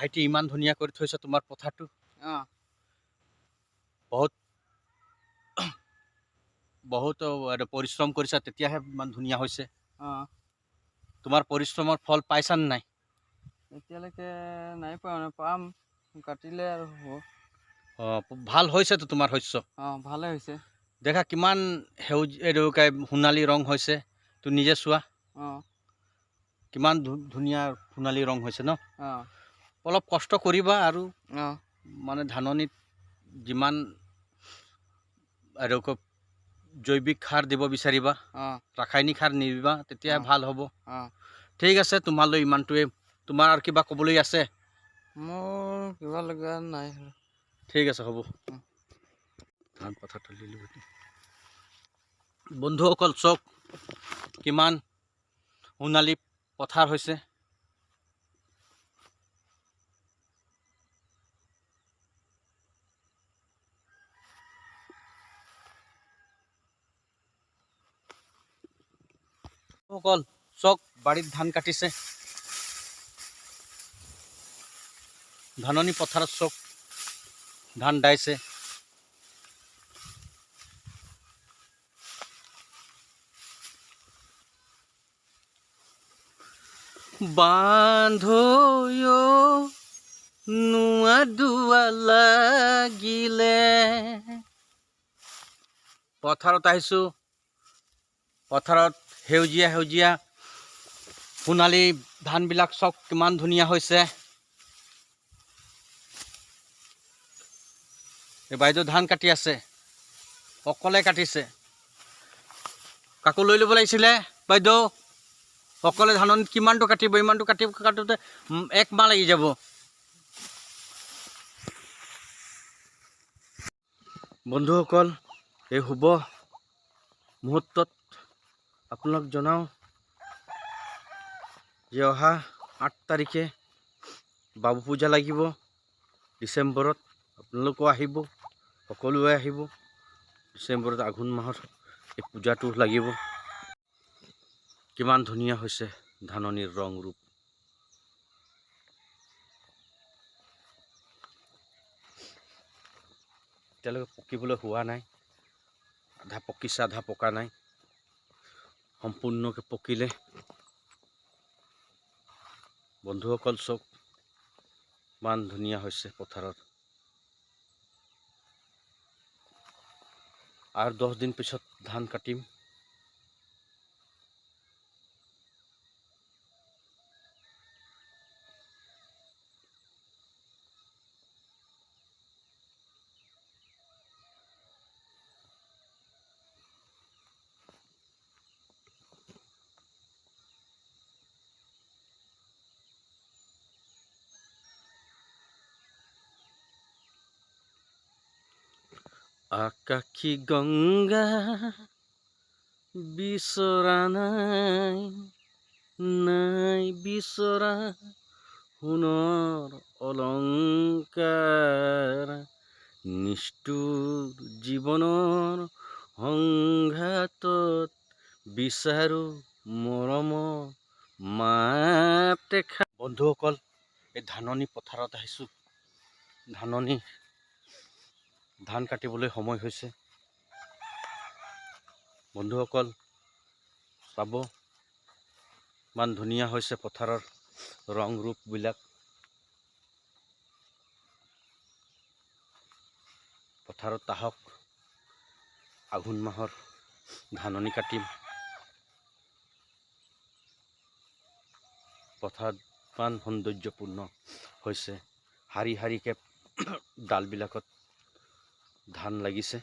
ভাইটি ইমান ধুনীয়া কৰি থৈছে তোমাৰ পথাৰটো বহুত বহুত পৰিশ্ৰম কৰিছা তেতিয়াহে ইমান ধুনীয়া হৈছে তোমাৰ পৰিশ্ৰমৰ ফল পাইছানে নাই এতিয়ালৈকে নাই পোৱা মানে পাম কাটিলে আৰু হ'ব ভাল হৈছেতো তোমাৰ শস্য ভালে হৈছে দেখা কিমান সেউজ সোণালী ৰং হৈছে তুমি নিজে চোৱা কিমান ধুনীয়া সোণালী ৰং হৈছে ন অলপ কষ্ট কৰিবা আৰু মানে ধাননিত যিমান আৰু জৈৱিক সাৰ দিব বিচাৰিবা ৰাসায়নিক সাৰ নিদিবা তেতিয়াহে ভাল হ'ব ঠিক আছে তোমালৈ ইমানটোৱে তোমাৰ আৰু কিবা ক'বলৈ আছে মোৰ কিবা লগা নাই ঠিক আছে হ'ব ধান পথাৰ তুলিলো বন্ধুসকল চাওক কিমান সোণালী পথাৰ হৈছে সকল চক বাৰীত ধান কাটিছে ধাননি পথাৰত চক ধান দাইছে বান্ধৈ নুৱা দুৱা লাগিলে পথাৰত আহিছো পথাৰত সেউজীয়া সেউজীয়া সোণালী ধানবিলাক চক কিমান ধুনীয়া হৈছে এই বাইদেউ ধান কাটি আছে অকলে কাটিছে কাকো লৈ ল'ব লাগিছিলে বাইদেউ অকলে ধাননিত কিমানটো কাটিব ইমানটো কাটোতে এক মাহ লাগি যাব বন্ধুসকল এই শুভ মুহূৰ্তত আপোনাক জনাওঁ যে অহা 8 তাৰিখে বাবু পূজা লাগিব ডিচেম্বৰত আপোনালোকো আহিব সকলোৱে আহিব ডিচেম্বৰত আঘোণ মাহত এই পূজাটো লাগিব কিমান ধুনীয়া হৈছে ধাননিৰ ৰং ৰূপ এতিয়ালৈকে পকিবলৈ হোৱা নাই আধা পকিছে আধা পকা নাই সম্পূৰ্ণকৈ পকিলে বন্ধুসকল চক ইমান ধুনীয়া হৈছে পথাৰত আৰু 10 দিন পিছত ধান কাটিম আকাশী গংগা বিচৰা নাই নাই বিচৰা সোণৰ অলংকাৰ নিষ্ঠুৰ জীৱনৰ সংঘাতত বিচাৰো মৰমৰ মাত এষাৰ বন্ধুসকল এই ধাননি পথাৰত আহিছোঁ ধান কাটিবলৈ সময় হৈছে বন্ধুসকল চাব ইমান ধুনীয়া হৈছে পথাৰৰ ৰং ৰূপবিলাক পথাৰত আহক আঘোণ মাহৰ ধাননি কাটিম পথাৰত ইমান সৌন্দৰ্যপূৰ্ণ হৈছে শাৰী শাৰীকৈ ডালবিলাকত ধান লাগিছে